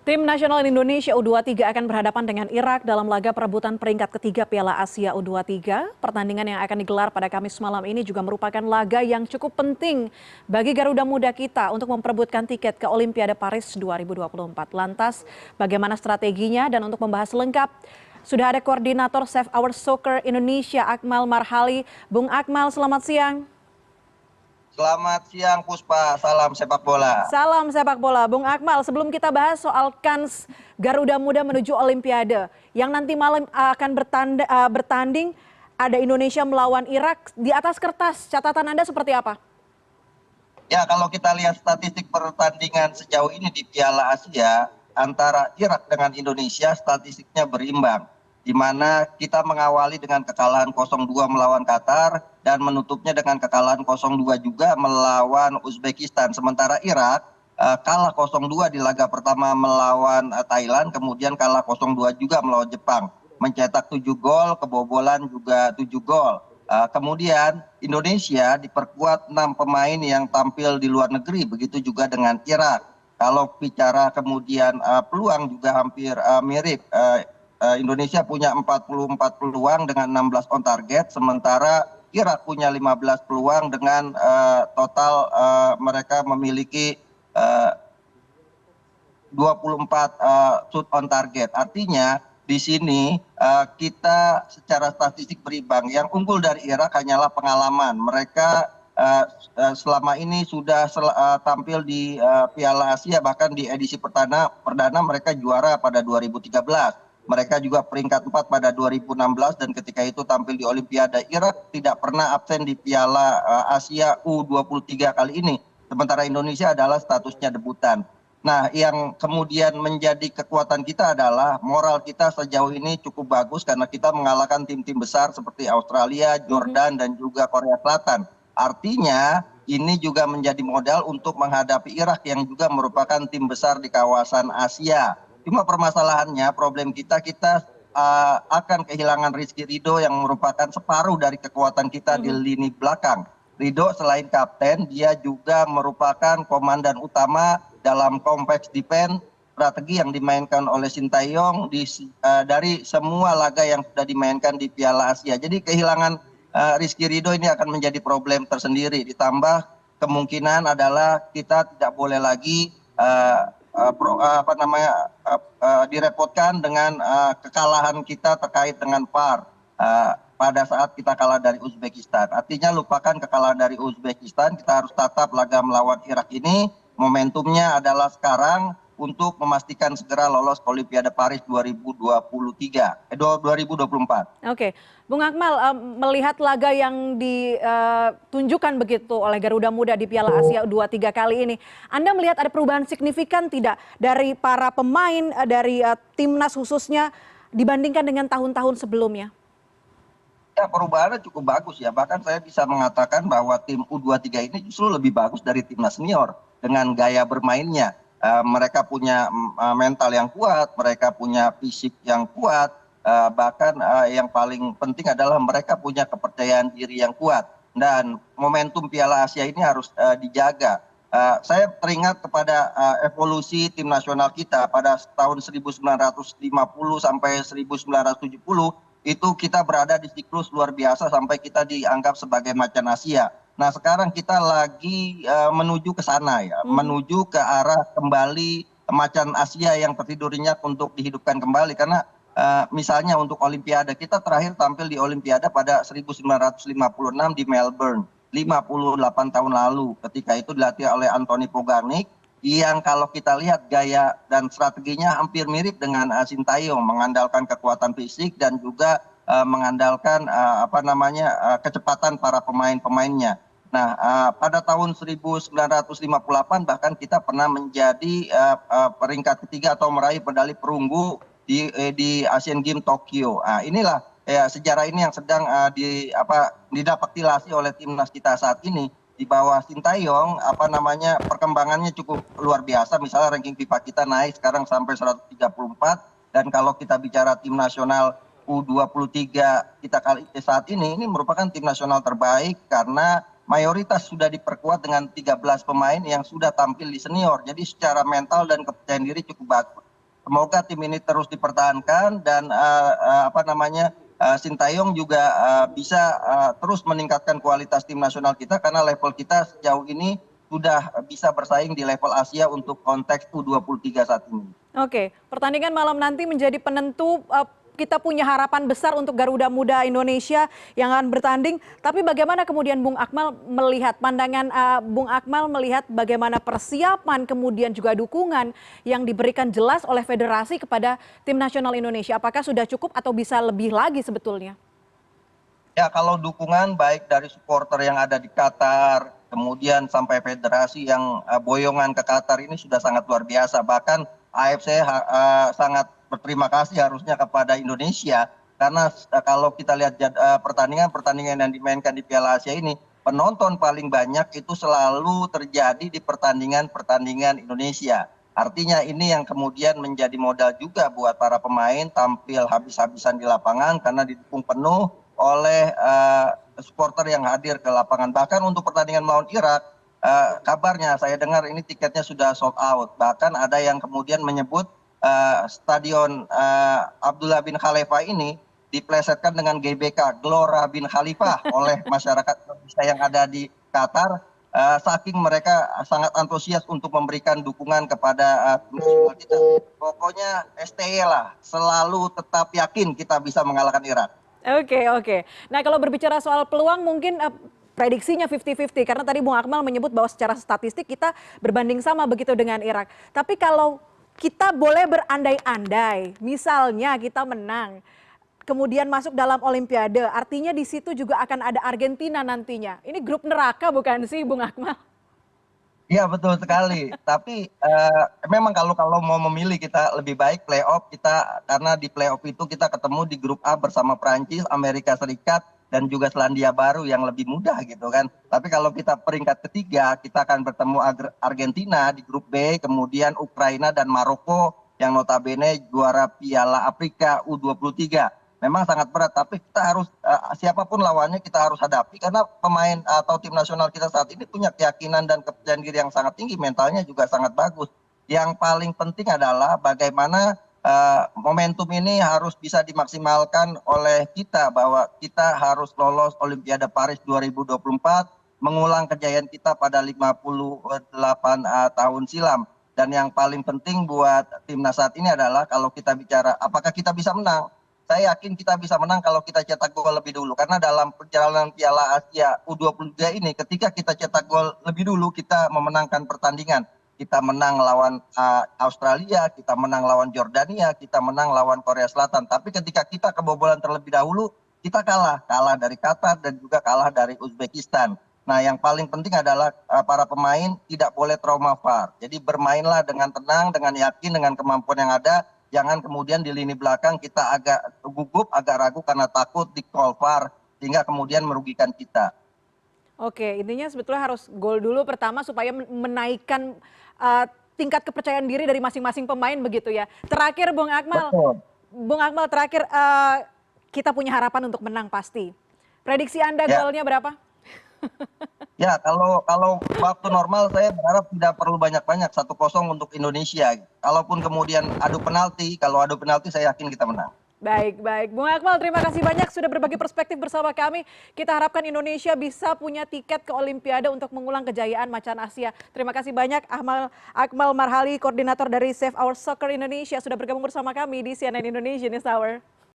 Tim nasional Indonesia U23 akan berhadapan dengan Irak dalam laga perebutan peringkat ketiga Piala Asia U23. Pertandingan yang akan digelar pada Kamis malam ini juga merupakan laga yang cukup penting bagi Garuda Muda kita untuk memperebutkan tiket ke Olimpiade Paris 2024. Lantas, bagaimana strateginya dan untuk membahas lengkap, sudah ada koordinator Save Our Soccer Indonesia, Akmal Marhali. Bung Akmal, selamat siang. Selamat siang Puspa, salam sepak bola. Salam sepak bola. Bung Akmal, sebelum kita bahas soal kans Garuda Muda menuju Olimpiade, yang nanti malam akan bertanding, ada Indonesia melawan Irak. Di atas kertas, catatan Anda seperti apa? Ya, kalau kita lihat statistik pertandingan sejauh ini di Piala Asia, antara Irak dengan Indonesia statistiknya berimbang. Di mana kita mengawali dengan kekalahan 0-2 melawan Qatar dan menutupnya dengan kekalahan 0-2 juga melawan Uzbekistan. Sementara Irak kalah 0-2 di laga pertama melawan Thailand, kemudian kalah 0-2 juga melawan Jepang. Mencetak 7 gol, kebobolan juga 7 gol. Kemudian Indonesia diperkuat 6 pemain yang tampil di luar negeri, begitu juga dengan Irak. Kalau bicara kemudian peluang juga hampir mirip. Indonesia punya 44 peluang dengan 16 on target, sementara Irak punya 15 peluang dengan total mereka memiliki 24 shoot on target. Artinya di sini kita secara statistik berimbang. Yang unggul dari Irak hanyalah pengalaman. Mereka selama ini sudah tampil di Piala Asia, bahkan di edisi perdana mereka juara pada 2013. Mereka juga peringkat 4 pada 2016 dan ketika itu tampil di Olimpiade. Irak tidak pernah absen di Piala Asia U23 kali ini. Sementara Indonesia adalah statusnya debutan. Nah, yang kemudian menjadi kekuatan kita adalah moral kita sejauh ini cukup bagus karena kita mengalahkan tim-tim besar seperti Australia, Jordan, dan juga Korea Selatan. Artinya ini juga menjadi modal untuk menghadapi Irak yang juga merupakan tim besar di kawasan Asia. Cuma permasalahannya, problem kita akan kehilangan Rizky Ridho yang merupakan separuh dari kekuatan kita di lini belakang. Ridho selain kapten, dia juga merupakan komandan utama dalam kompleks defense strategi yang dimainkan oleh Sintayong dari semua laga yang sudah dimainkan di Piala Asia. Jadi kehilangan Rizky Ridho ini akan menjadi problem tersendiri. Ditambah kemungkinan adalah kita tidak boleh lagi direpotkan dengan kekalahan kita terkait dengan VAR pada saat kita kalah dari Uzbekistan. Artinya lupakan kekalahan dari Uzbekistan, kita harus tatap laga melawan Irak ini. Momentumnya adalah sekarang untuk memastikan segera lolos ke Olimpiade Paris 2024. Oke, Bung Akmal, melihat laga yang ditunjukkan begitu oleh Garuda Muda di Piala Asia U23 kali ini, Anda melihat ada perubahan signifikan tidak dari para pemain, dari timnas khususnya dibandingkan dengan tahun-tahun sebelumnya? Ya, perubahannya cukup bagus ya. Bahkan saya bisa mengatakan bahwa tim U23 ini justru lebih bagus dari timnas senior dengan gaya bermainnya. Mereka punya mental yang kuat, mereka punya fisik yang kuat, bahkan yang paling penting adalah mereka punya kepercayaan diri yang kuat. Dan momentum Piala Asia ini harus dijaga. Saya teringat kepada evolusi tim nasional kita pada tahun 1950 sampai 1970, itu kita berada di siklus luar biasa sampai kita dianggap sebagai macan Asia. Nah, sekarang kita lagi menuju ke sana ya, menuju ke arah kembali macan Asia yang tertidur nyenyak untuk dihidupkan kembali. Karena misalnya untuk Olimpiade, kita terakhir tampil di Olimpiade pada 1956 di Melbourne, 58 tahun lalu. Ketika itu dilatih oleh Anthony Poganik, yang kalau kita lihat gaya dan strateginya hampir mirip dengan Sintayong, mengandalkan kekuatan fisik dan juga mengandalkan kecepatan para pemain-pemainnya. Nah, pada tahun 1958 bahkan kita pernah menjadi peringkat ketiga atau meraih medali perunggu di Asian Games Tokyo. Nah, inilah sejarah ini yang sedang didapatkan oleh timnas kita saat ini. Di bawah Sintayong, perkembangannya cukup luar biasa. Misalnya ranking FIFA kita naik sekarang sampai 134. Dan kalau kita bicara tim nasional U23 kita saat ini merupakan tim nasional terbaik karena mayoritas sudah diperkuat dengan 13 pemain yang sudah tampil di senior. Jadi secara mental dan kepercayaan diri cukup bagus. Semoga tim ini terus dipertahankan dan apa namanya Sintayong juga bisa terus meningkatkan kualitas tim nasional kita karena level kita sejauh ini sudah bisa bersaing di level Asia untuk konteks U23 saat ini. Oke, pertandingan malam nanti menjadi penentu. Kita punya harapan besar untuk Garuda Muda Indonesia yang akan bertanding. Tapi bagaimana kemudian Bung Akmal melihat pandangan Bung Akmal melihat bagaimana persiapan kemudian juga dukungan yang diberikan jelas oleh federasi kepada tim nasional Indonesia? Apakah sudah cukup atau bisa lebih lagi sebetulnya? Ya, kalau dukungan baik dari supporter yang ada di Qatar, kemudian sampai federasi yang boyongan ke Qatar ini sudah sangat luar biasa. Bahkan AFC sangat berterima kasih harusnya kepada Indonesia karena kalau kita lihat pertandingan yang dimainkan di Piala Asia ini, penonton paling banyak itu selalu terjadi di pertandingan-pertandingan Indonesia. Artinya ini yang kemudian menjadi modal juga buat para pemain tampil habis-habisan di lapangan karena didukung penuh oleh supporter yang hadir ke lapangan. Bahkan untuk pertandingan melawan Irak, kabarnya saya dengar ini tiketnya sudah sold out. Bahkan ada yang kemudian menyebut stadion Abdullah bin Khalifah ini diplesetkan dengan GBK, Gelora bin Khalifah, oleh masyarakat Indonesia yang ada di Qatar. Saking mereka sangat antusias untuk memberikan dukungan kepada tim nasional kita. Pokoknya STY lah, selalu tetap yakin kita bisa mengalahkan Irak. Oke, oke. Nah, kalau berbicara soal peluang mungkin prediksinya 50-50 karena tadi Bung Akmal menyebut bahwa secara statistik kita berbanding sama begitu dengan Irak. Tapi kalau kita boleh berandai-andai, misalnya kita menang, kemudian masuk dalam Olimpiade, artinya di situ juga akan ada Argentina nantinya. Ini grup neraka bukan sih, Bung Akmal? Iya, betul sekali. Tapi memang kalau mau memilih kita lebih baik playoff kita karena di playoff itu kita ketemu di grup A bersama Prancis, Amerika Serikat dan juga Selandia Baru yang lebih mudah gitu kan. Tapi kalau kita peringkat ketiga kita akan bertemu Argentina di grup B, kemudian Ukraina dan Maroko yang notabene juara Piala Afrika U23. Memang sangat berat, tapi kita harus siapapun lawannya kita harus hadapi karena pemain atau tim nasional kita saat ini punya keyakinan dan kepercayaan diri yang sangat tinggi, mentalnya juga sangat bagus. Yang paling penting adalah bagaimana momentum ini harus bisa dimaksimalkan oleh kita bahwa kita harus lolos Olimpiade Paris 2024, mengulang kejayaan kita pada 58 tahun silam. Dan yang paling penting buat timnas saat ini adalah kalau kita bicara apakah kita bisa menang. Saya yakin kita bisa menang kalau kita cetak gol lebih dulu. Karena dalam perjalanan Piala Asia U23 ini, ketika kita cetak gol lebih dulu, kita memenangkan pertandingan. Kita menang lawan Australia, kita menang lawan Jordania, kita menang lawan Korea Selatan. Tapi ketika kita kebobolan terlebih dahulu, kita kalah. Kalah dari Qatar dan juga kalah dari Uzbekistan. Nah, yang paling penting adalah para pemain tidak boleh trauma VAR. Jadi bermainlah dengan tenang, dengan yakin, dengan kemampuan yang ada. Jangan kemudian di lini belakang kita agak gugup, agak ragu karena takut di call VAR sehingga kemudian merugikan kita. Oke, intinya sebetulnya harus gol dulu pertama supaya menaikkan tingkat kepercayaan diri dari masing-masing pemain begitu ya. Terakhir Betul. Bung Akmal terakhir kita punya harapan untuk menang pasti. Prediksi Anda Ya. golnya berapa? Ya, kalau waktu normal saya berharap tidak perlu banyak-banyak, 1-0 untuk Indonesia. Kalaupun kemudian kalau adu penalti saya yakin kita menang. Baik, baik. Bung Akmal, terima kasih banyak sudah berbagi perspektif bersama kami. Kita harapkan Indonesia bisa punya tiket ke Olimpiade untuk mengulang kejayaan Macan Asia. Terima kasih banyak Akmal Marhali, koordinator dari Save Our Soccer Indonesia, sudah bergabung bersama kami di CNN Indonesia News Hour.